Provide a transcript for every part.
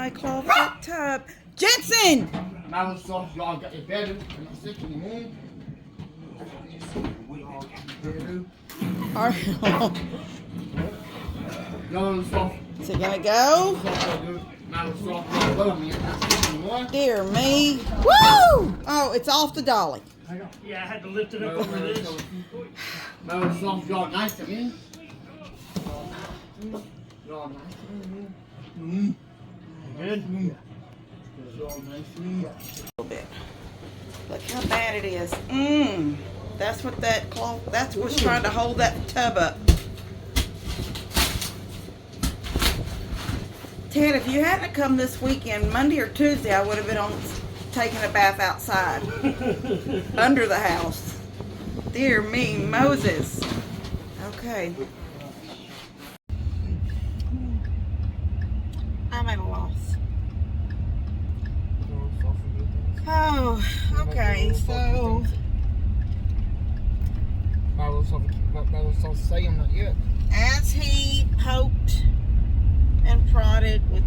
my clawfoot tub. Jensen! Microsoft, y'all got it better. I'm not sick anymore. Alright. Y'all soft. Is it gonna go? Microsoft, love me. I'm not sick anymore. Dear me. Woo! Oh, it's off the dolly. Yeah, I had to lift it up over this. Microsoft, y'all nice to me. Y'all nice to me. Good? Y'all nice to me. A little bit. Look how bad it is. That's what that cloth, that's what's trying to hold that tub up. Ted, if you hadn't come this weekend, Monday or Tuesday, I would have been on taking a bath outside. Under the house. Dear me, Moses. Okay. I'm at a loss. Oh, okay, so Microsoft say I'm not yet. as he poked and prodded with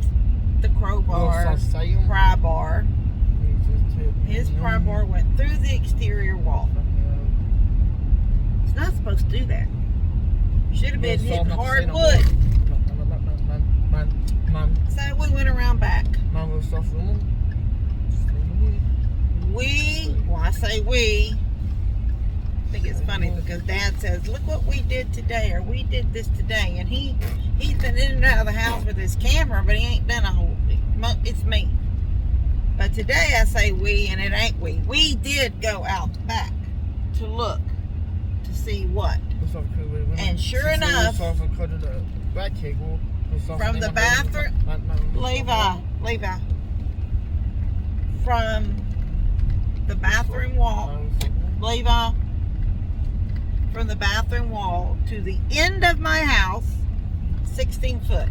the crowbar, pry bar, his pry bar went through the exterior wall. It's not supposed to do that. Should have been hitting hard wood. So we went around back. I say we. I think it's funny because Dad says, look what we did today, or we did this today. And he's been in and out of the house with his camera, but he ain't done a whole thing. It's me. But today I say we, and it ain't we. We did go out back to look to see what. And sure enough, from the bathroom, Levi, from the bathroom wall, Levi, from the bathroom wall to the end of my house, 16 foot.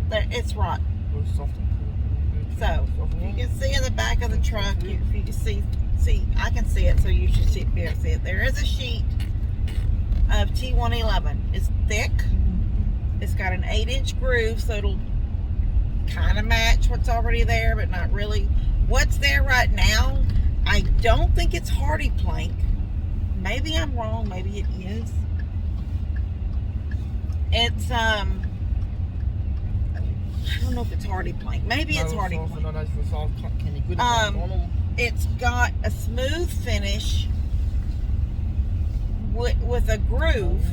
There, it's right. So, you can see in the back of the truck, if you can see, I can see it, so you should be able to see it. There is a sheet of T111. It's thick. It's got an 8-inch groove, so it'll kind of match what's already there, but not really. What's there right now, I don't think it's Hardy plank. Maybe I'm wrong. Maybe it is. It's, I don't know if it's Hardy plank. Maybe it's Hardy plank. It's got a smooth finish with a groove.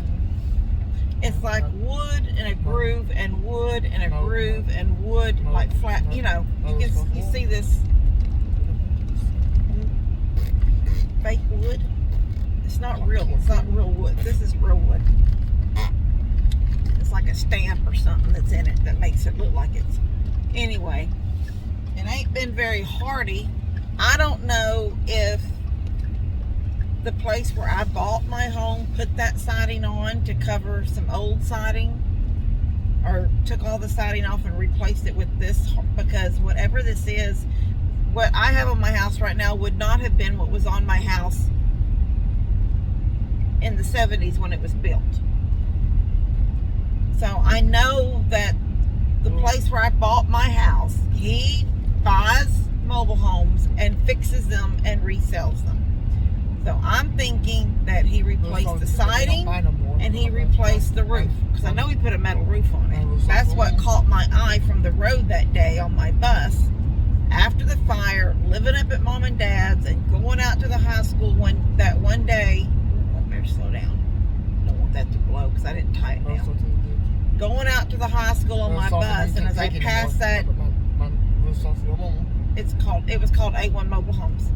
It's like wood and a groove and wood and a groove and wood, like flat. You know, you see this fake wood. It's not real. It's not real wood. This is real wood. It's like a stamp or something that's in it that makes it look like it's. Anyway, it ain't been very hardy. I don't know if the place where I bought my home put that siding on to cover some old siding, or took all the siding off and replaced it with this, because whatever this is, what I have on my house right now would not have been what was on my house in the 70s when it was built. So I know that the place where I bought my house, he buys mobile homes and fixes them and resells them. So I'm thinking that he replaced the siding and he replaced the roof, because I know he put a metal roof on it. That's what caught my eye from the road that day on my bus after the fire, living up at Mom and Dad's and going out to the high school that one day. Oh, I better slow down. I don't want that to blow because I didn't tie it down. Going out to the high school on my bus, and as I passed that, it was called A1 Mobile Homes.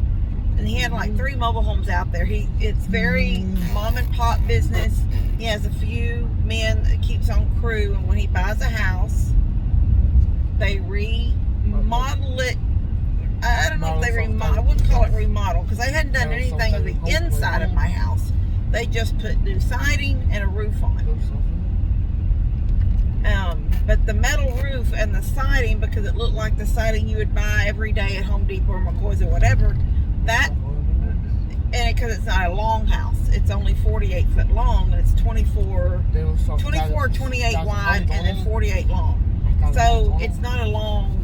And he had like 3 mobile homes out there. It's very mom and pop business. He has a few men that keeps on crew, and when he buys a house, they remodel it. I don't know if they remodel. I wouldn't call it remodel, because they hadn't done anything to the inside of my house. They just put new siding and a roof on it. But the metal roof and the siding, because it looked like the siding you would buy every day at Home Depot or McCoy's or whatever, that and because it's not a long house, it's only 48 foot long, and it's 24 or 28 wide, and then 48 long. So it's not a long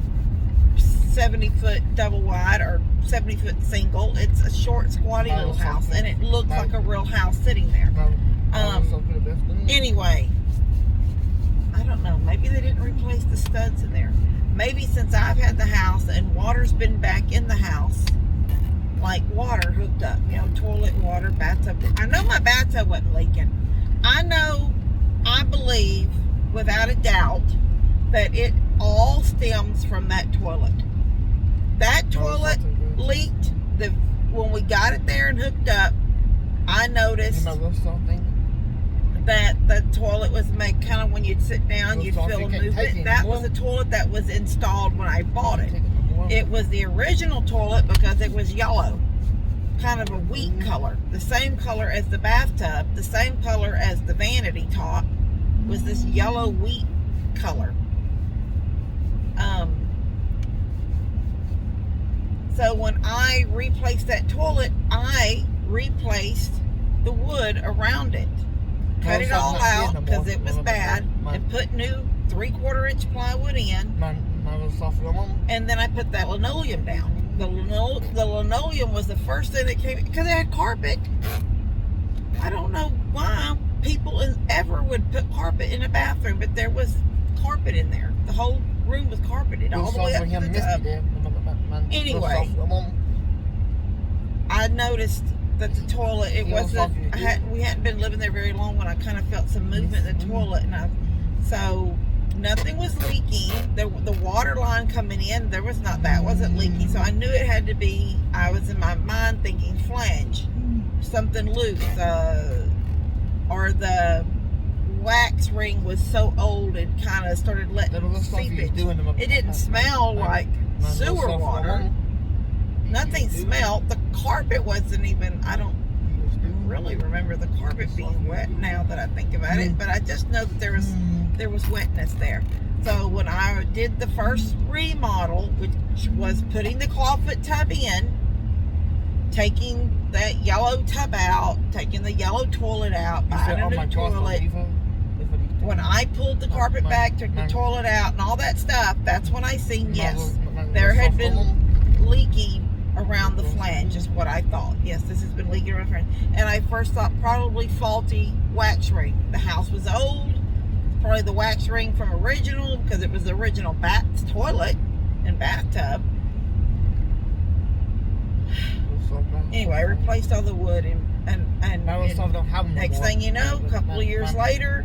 70 foot double wide or 70 foot single. It's a short, squatty little house, and it looks like a real house sitting there. Anyway, I don't know. Maybe they didn't replace the studs in there. Maybe since I've had the house and water's been back in the house, like water hooked up, you know, toilet water, bathtub. I know my bathtub wasn't leaking. I believe, without a doubt, that it all stems from that toilet. That toilet leaked when we got it there and hooked up. I noticed that the toilet was made kind of when you'd sit down, you'd feel a movement. That was a toilet that was installed when I bought it. It was the original toilet because it was yellow, kind of a wheat color, the same color as the bathtub, the same color as the vanity top, was this yellow wheat color. So when I replaced that toilet, I replaced the wood around it, cut it all out because it was bad, and put new 3/4 inch plywood in. And then I put that linoleum down. The linoleum was the first thing that came because it had carpet. I don't know why people ever would put carpet in a bathroom, but there was carpet in there. The whole room was carpeted all the way up to the tub. Anyway, I noticed that the toilet, it wasn't, we hadn't been living there very long when I kind of felt some movement in the toilet, and so nothing was leaking. The water line coming in, that wasn't leaking, so I knew it had to be, I was in my mind thinking flange, something loose, or the wax ring was so old it kind of started letting seepage. It didn't smell like sewer water. Nothing smelled. The carpet wasn't even, I don't really remember the carpet being wet now that I think about it, but I just know that there was wetness there. So when I did the first remodel, which was putting the clawfoot tub in, taking that yellow tub out, taking the yellow toilet out, buying a new toilet. When I pulled the carpet back, took the toilet out and all that stuff, that's when I seen, yes, there had been leaking around the flange, is what I thought. Yes, this has been leaking around the flange. And I first thought probably faulty wax ring. The house was old, probably the wax ring from original, because it was the original toilet and bathtub. Anyway, I replaced all the wood and next thing you know, a couple of years later,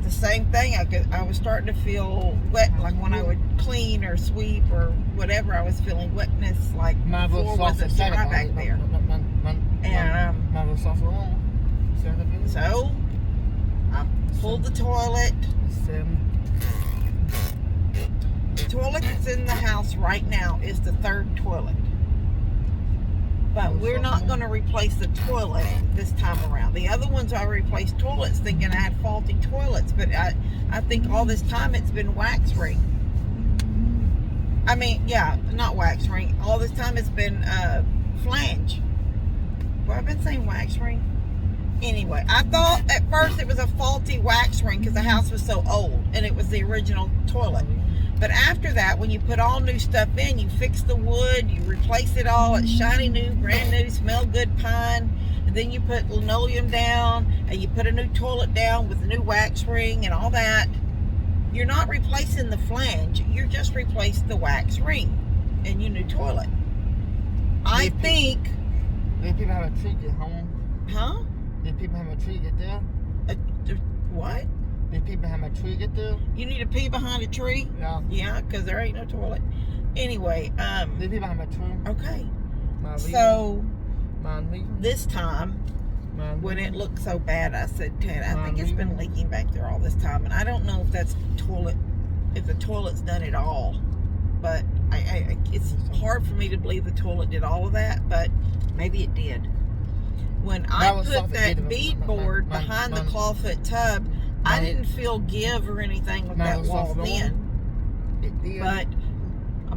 the same thing. I was starting to feel wet, like when I would clean or sweep or whatever. I was feeling wetness, like the floor wasn't dry back there. And so I pulled the toilet. The toilet that's in the house right now is the third toilet. But we're not going to replace the toilet this time around. The other ones I replaced toilets thinking I had faulty toilets, but I think all this time it's been wax ring. I mean, yeah, not wax ring. All this time it's been flange. Well, I've been saying wax ring. Anyway, I thought at first it was a faulty wax ring because the house was so old and it was the original toilet. But after that, when you put all new stuff in, you fix the wood, you replace it all, it's shiny new, brand new, smell good pine, and then you put linoleum down, and you put a new toilet down with a new wax ring and all that. You're not replacing the flange, you're just replacing the wax ring and your new toilet. I think... Did people have a tree at home? Huh? Did people have a tree get there? What? Did people have a tree get there? You need to pee behind a tree? Yeah. Yeah, because there ain't no toilet. Anyway, Did people have a tree? Okay. So, leaving? this time, when it looked so bad, I said, Ted, I think it's been leaking back there all this time. And I don't know if that's if the toilet's done it all. But it's hard for me to believe the toilet did all of that, but maybe it did. When I put that beadboard behind the clawfoot tub, I didn't feel give or anything with that wall then. But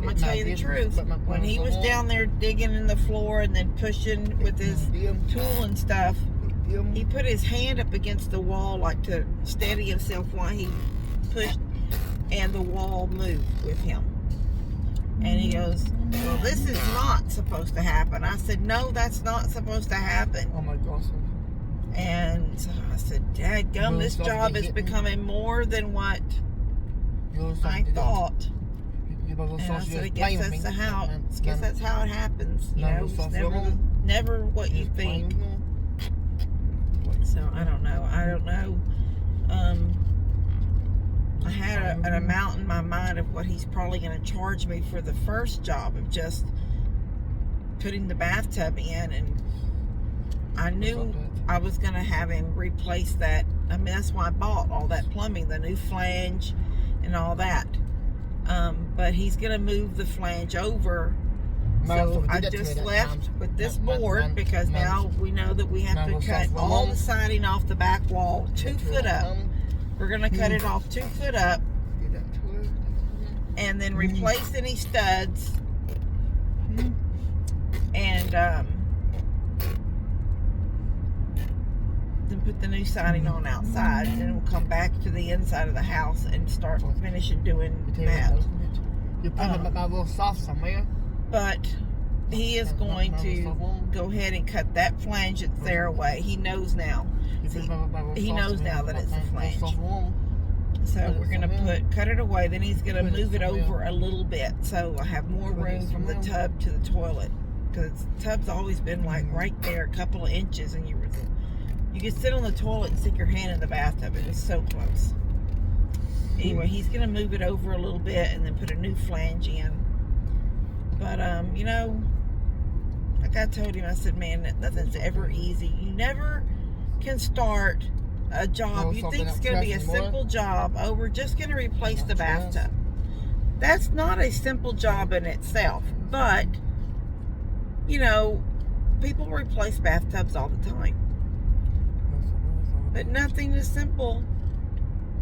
I'm gonna tell you the truth. When he was down there digging in the floor and then pushing with his tool and stuff, he put his hand up against the wall like to steady himself while he pushed, and the wall moved with him. And he goes, well, this is not supposed to happen. I said, no, that's not supposed to happen. Oh my gosh. And so I said, dadgum, this job is becoming more than what I thought. And I said, I guess that's how it happens. You know, it's never what you think. So I don't know. I had an amount in my mind of what he's probably going to charge me for the first job of just putting the bathtub in, and I knew I was going to have him replace that. I mean, that's why I bought all that plumbing, the new flange and all that. But he's going to move the flange over. So I just left with this board because now we know that we have to cut all the siding off the back wall 2 foot up. We're going to cut it off 2 foot up and then replace any studs and then put the new siding on outside, and then we'll come back to the inside of the house and start finishing doing that. You put my little sauce somewhere. But he is going to go ahead and cut that flange that's there away. He knows now. See, he knows now that it's a flange. So we're going to cut it away. Then he's going to move it over a little bit so I have more room from the tub to the toilet. Because the tub's always been like right there, a couple of inches, and you could sit on the toilet and stick your hand in the bathtub. It was so close. Anyway, he's going to move it over a little bit and then put a new flange in. But, you know, like I told him, I said, man, nothing's ever easy. You never can start a job you think it's going to be a simple job. Oh, we're just going to replace the bathtub. That's not a simple job in itself. But, you know, people replace bathtubs all the time. But nothing is simple.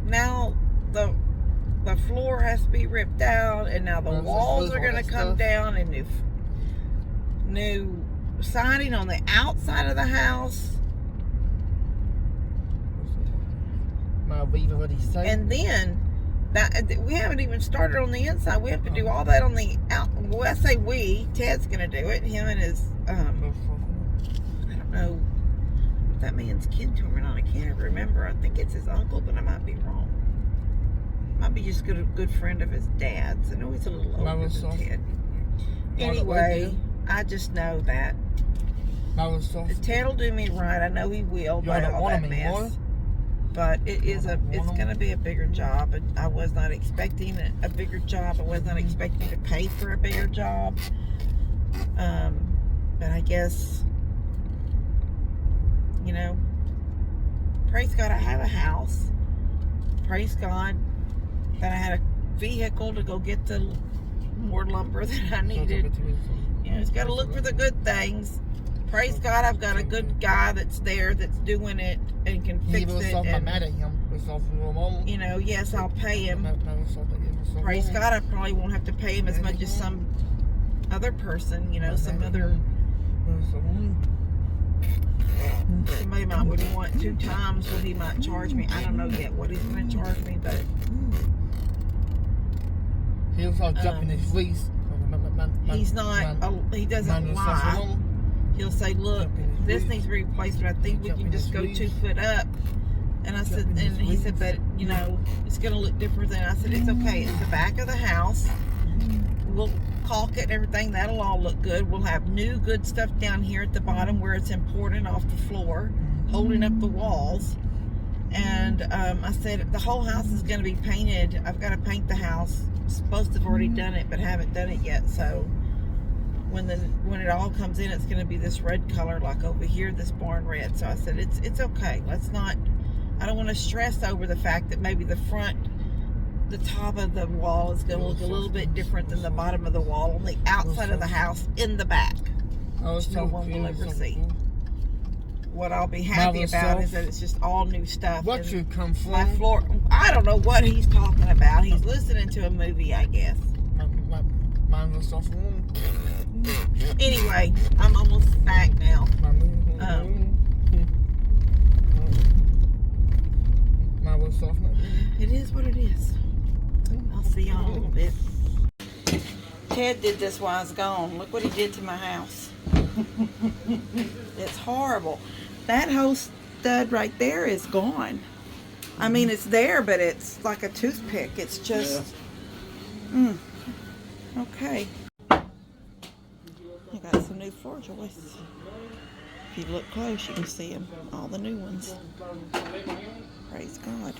Now, the floor has to be ripped out, and now the walls are going to come down, and new siding on the outside of the house. And then we haven't even started on the inside. We have to do all that on the out. Well, I say we. Ted's going to do it. Him and his I don't know if that man's kin to him or not. I can't remember. I think it's his uncle, but I might be wrong. Might be just a good friend of his dad's. I know he's a little older than Ted. Anyway, I just know that Ted will do me right. I know he will by all that mess. But it's going to be a bigger job. And I was not expecting a bigger job. I was not expecting to pay for a bigger job. But I guess, you know, praise God I have a house. Praise God that I had a vehicle to go get the more lumber that I needed. You know, it's got to look for the good things. Praise God, I've got a good guy that's there that's doing it and can fix it. And, you know, yes, I'll pay him. Praise God, I probably won't have to pay him as much as some other person, you know, some other. Somebody would want 2 times what he might charge me. I don't know yet what he's going to charge me, but. He'll start jumping his fleece. He's not, he doesn't lie. He'll say, look, this needs to be replaced, but I think we can just go 2 foot up. And I said, and he said, but, you know, it's going to look different than I said, it's okay. It's the back of the house. We'll caulk it and everything. That'll all look good. We'll have new good stuff down here at the bottom where it's imported off the floor, holding up the walls. And I said, the whole house is going to be painted. I've got to paint the house. Supposed to have already done it, but haven't done it yet. So when it all comes in, it's going to be this red color, like over here, this barn red. So I said, it's okay. Let's not. I don't want to stress over the fact that maybe the top of the wall is going to look a little bit different than the bottom of the wall on the outside of the house in the back. Which no one will ever see. What I'll be happy about is that it's just all new stuff. What you come from? My floor. I don't know what he's talking about. He's listening to a movie, I guess. Mine was soft one. Anyway, I'm almost back now. Mine was soft. It is what it is. I'll see y'all in a little bit. Ted did this while I was gone. Look what he did to my house. It's horrible. That whole stud right there is gone. I mean, it's there, but it's like a toothpick. It's just... Okay. I got some new floor joists. If you look close, you can see them. All the new ones. Praise God.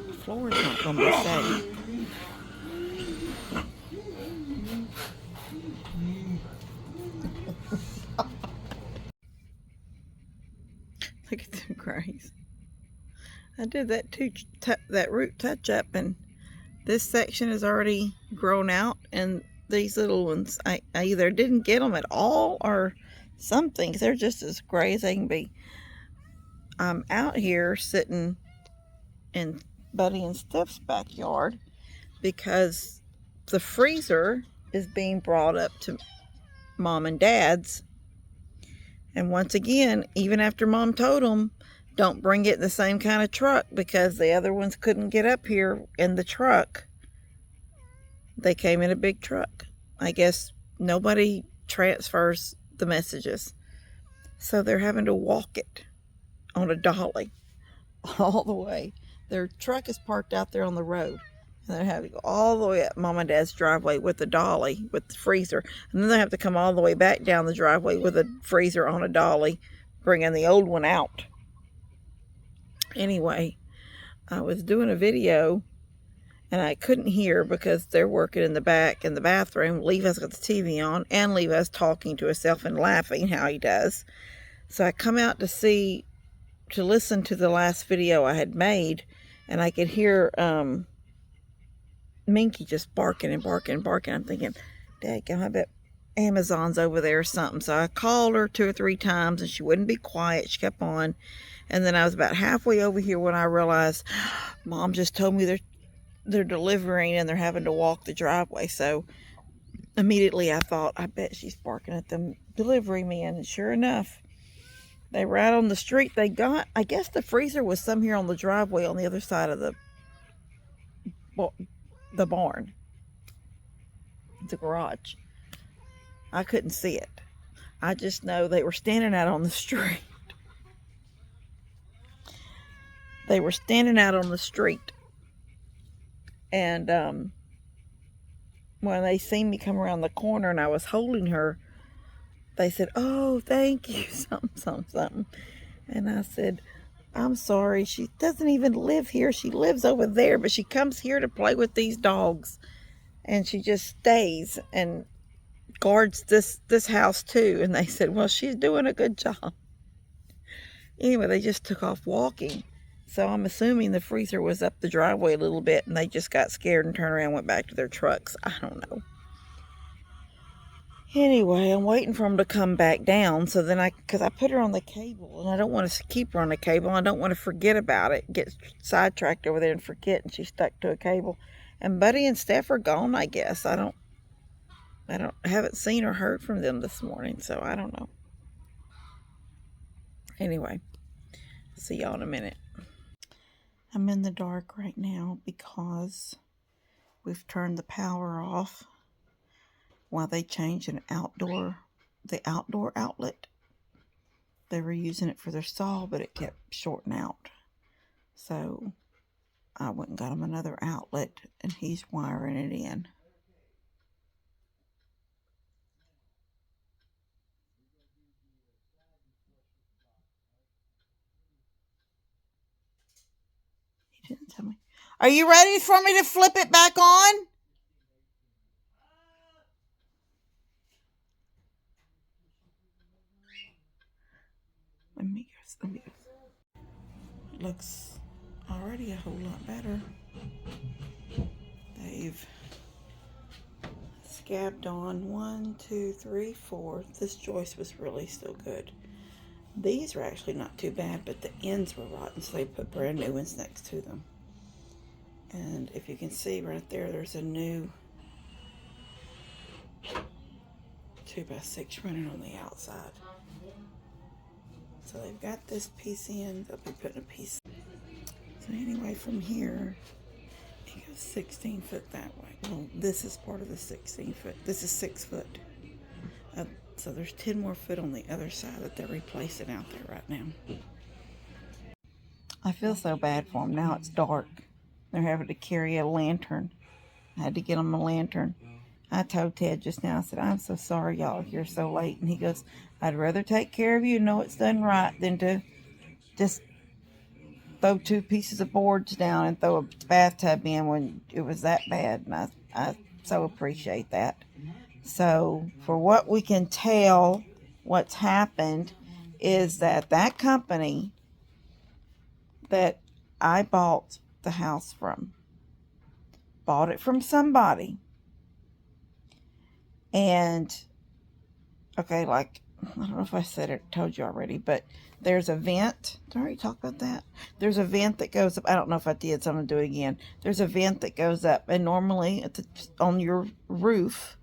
The floor is not going to be safe. Look at them grays. I did that that root touch up, and this section is already grown out, and these little ones, I either didn't get them at all or something. They're just as gray as they can be. I'm out here sitting in Buddy and Steph's backyard because the freezer is being brought up to Mom and Dad's. And once again, even after Mom told them, don't bring it in the same kind of truck because the other ones couldn't get up here in the truck. They came in a big truck. I guess nobody transfers the messages. So they're having to walk it on a dolly all the way. Their truck is parked out there on the road. And they're having to go all the way up Mom and Dad's driveway with the dolly, with the freezer. And then they have to come all the way back down the driveway with a freezer on a dolly, bringing the old one out. Anyway, I was doing a video and I couldn't hear because they're working in the back in the bathroom. Levi's got the TV on and Levi's talking to himself and laughing how he does. So I come out to listen to the last video I had made, and I could hear Minky just barking and barking and barking. I'm thinking, dadgum, I bet Amazon's over there or something. So I called her 2 or 3 times and she wouldn't be quiet. She kept on. And then I was about halfway over here when I realized Mom just told me they're delivering and they're having to walk the driveway. So immediately I thought, I bet she's barking at them delivering me. And sure enough, they were out on the street. They got, I guess the freezer was some here on the driveway on the other side of the barn, the garage. I couldn't see it. I just know they were standing out on the street. They were standing out on the street. And when they seen me come around the corner and I was holding her, they said, oh, thank you, something. And I said, I'm sorry, she doesn't even live here. She lives over there, but she comes here to play with these dogs. And she just stays and guards this house too. And they said, well, she's doing a good job. Anyway, they just took off walking. So I'm assuming the freezer was up the driveway a little bit and they just got scared and turned around and went back to their trucks. I don't know. Anyway, I'm waiting for them to come back down. So then because I put her on the cable and I don't want to keep her on the cable. I don't want to forget about it. Get sidetracked over there and forget, and she's stuck to a cable. And Buddy and Steph are gone, I guess. I haven't seen or heard from them this morning, so I don't know. Anyway, see y'all in a minute. I'm in the dark right now because we've turned the power off while they changed the outdoor outlet. They were using it for their saw, but it kept shorting out. So I went and got him another outlet, and he's wiring it in. He didn't tell me. Are you ready for me to flip it back on? Let me guess. It looks already a whole lot better. They've scabbed on 1, 2, 3, 4. This joist was really still good. These are actually not too bad, but the ends were rotten, so they put brand new ones next to them. And if you can see right there, there's a new 2x6 running on the outside. So they've got this piece in, they'll be putting a piece. So anyway, from here, it goes 16 foot that way. Well, this is part of the 16 foot. This is 6 foot. So there's 10 more foot on the other side that they're replacing out there right now. I feel so bad for them. Now it's dark. They're having to carry a lantern. I had to get them a lantern. I told Ted just now, I said, I'm so sorry y'all here so late. And he goes, I'd rather take care of you and know it's done right than to just throw 2 pieces of boards down and throw a bathtub in when it was that bad. And I so appreciate that. So for what we can tell, what's happened is that that company that I bought the house from bought it from somebody. And, okay, like, I don't know if I said it, told you already, but there's a vent. Did I already talk about that? There's a vent that goes up. I don't know if I did, so I'm going to do it again. There's a vent that goes up, and normally on your roof,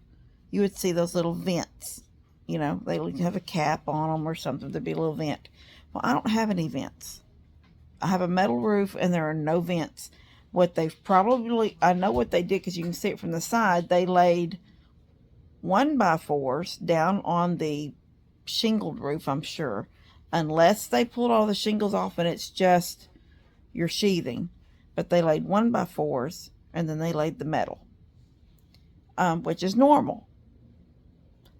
you would see those little vents. You know, they would have a cap on them or something. There'd be a little vent. Well, I don't have any vents. I have a metal roof, and there are no vents. What they've probably, I know what they did because you can see it from the side. They laid 1x4s down on the shingled roof, I'm sure, unless they pulled all the shingles off and it's just your sheathing. But they laid 1x4s and then they laid the metal, which is normal.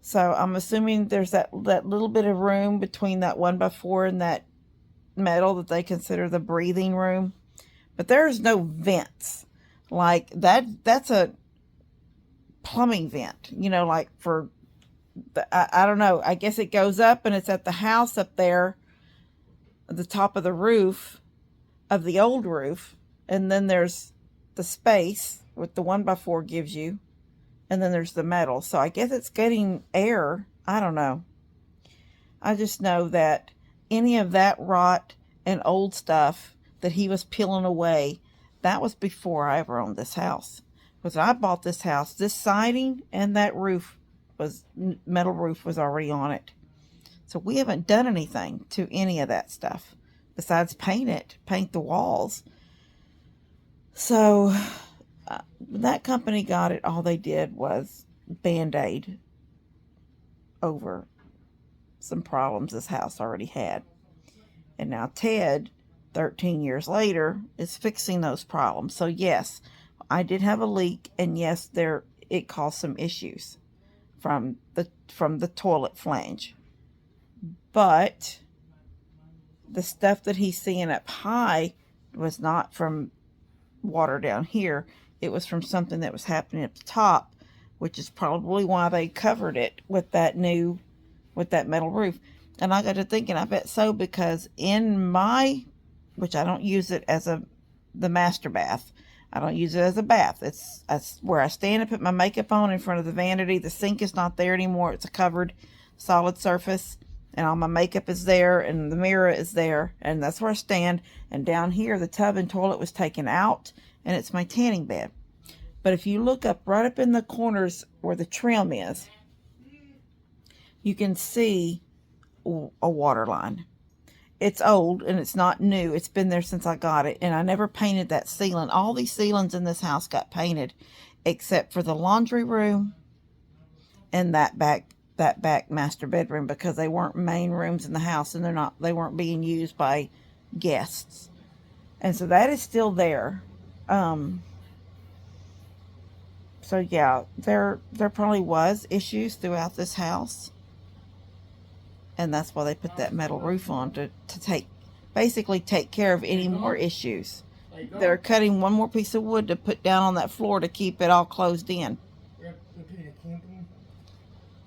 So I'm assuming there's that little bit of room between that 1x4 and that metal that they consider the breathing room. But there's no vents like that. That's a plumbing vent, you know, like for I don't know, I guess it goes up and it's at the house up there at the top of the roof of the old roof, and then there's the space what the 1x4 gives you, and then there's the metal. So I guess it's getting air. I don't know. I just know that any of that rot and old stuff that he was peeling away, that was before I ever owned this house. Because I bought this house, this siding and that roof was, metal roof was already on it. So we haven't done anything to any of that stuff besides paint the walls. So that company got it. All they did was Band-Aid over some problems this house already had. And now Ted, 13 years later, is fixing those problems. So yes, I did have a leak, and yes, it caused some issues from the toilet flange. But the stuff that he's seeing up high was not from water down here. It was from something that was happening up the top, which is probably why they covered it with that metal roof. And I got to thinking, I bet so, because in my, which I don't use it as the master bath. I don't use it as a bath. It's where I stand and put my makeup on in front of the vanity. The sink is not there anymore. It's a covered solid surface. And all my makeup is there. And the mirror is there. And that's where I stand. And down here, the tub and toilet was taken out. And it's my tanning bed. But if you look up, right up in the corners where the trim is, you can see a water line. It's old and it's not new. It's been there since I got it. And I never painted that ceiling. All these ceilings in this house got painted except for the laundry room and that back master bedroom, because they weren't main rooms in the house and they weren't being used by guests. And so that is still there. So yeah, there probably was issues throughout this house. And that's why they put that metal roof on to basically take care of any more issues. They're cutting one more piece of wood to put down on that floor to keep it all closed in.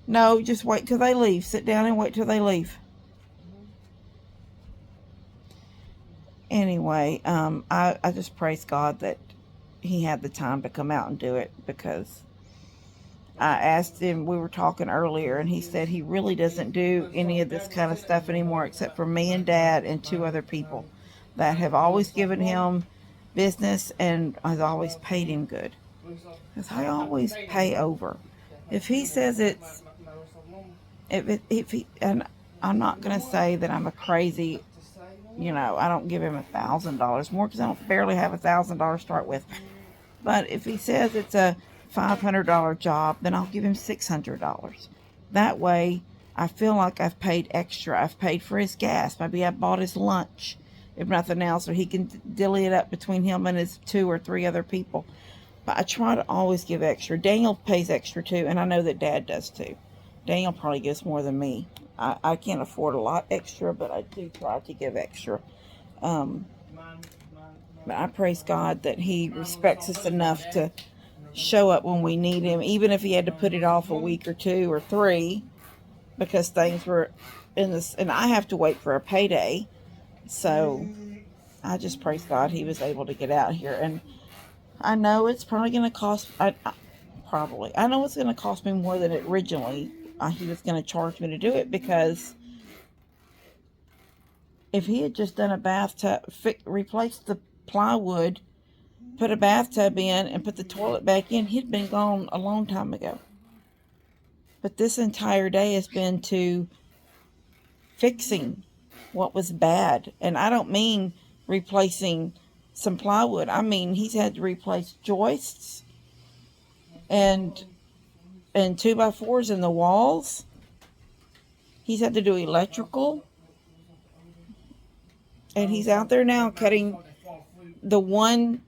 No, just wait till they leave. Sit down and wait till they leave. Anyway, I just praise God that he had the time to come out and do it, because I asked him, we were talking earlier, and he said he really doesn't do any of this kind of stuff anymore except for me and Dad and 2 other people that have always given him business and has always paid him good. Because I always pay over. If he says it's if he, and I'm not gonna say that I'm a crazy, I don't give him $1,000 more because I don't barely have $1,000 to start with. But if he says it's a $500 job, then I'll give him $600. That way, I feel like I've paid extra. I've paid for his gas. Maybe I bought his lunch, if nothing else, so he can dilly it up between him and his 2 or 3 other people. But I try to always give extra. Daniel pays extra too, and I know that Dad does too. Daniel probably gives more than me. I can't afford a lot extra, but I do try to give extra. But I praise God that he respects us enough to show up when we need him, even if he had to put it off a week or 2 or 3 because things were in this, and I have to wait for a payday. So I just praise God he was able to get out here. And I know it's probably going to cost, I know it's going to cost me more than it originally he was going to charge me to do it, because if he had just done a bathtub, replaced the plywood, put a bathtub in, and put the toilet back in, he'd been gone a long time ago. But this entire day has been to fixing what was bad. And I don't mean replacing some plywood. I mean, he's had to replace joists and 2x4s in the walls. He's had to do electrical. And he's out there now cutting the one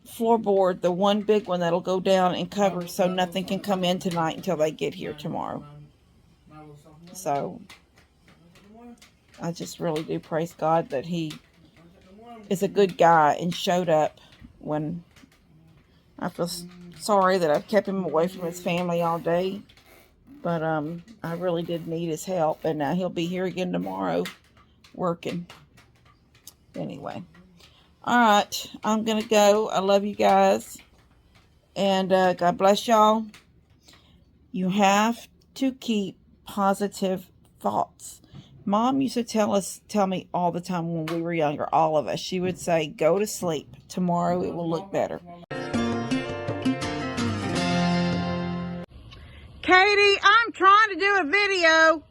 floorboard, the one big one that'll go down and cover so nothing can come in tonight until they get here tomorrow. So I just really do praise God that he is a good guy and showed up when I feel sorry that I've kept him away from his family all day. But I really did need his help, and now he'll be here again tomorrow working. Anyway. All right, I'm going to go. I love you guys. And God bless y'all. You have to keep positive thoughts. Mom used to tell me all the time when we were younger, all of us. She would say, go to sleep. Tomorrow it will look better. Katie, I'm trying to do a video.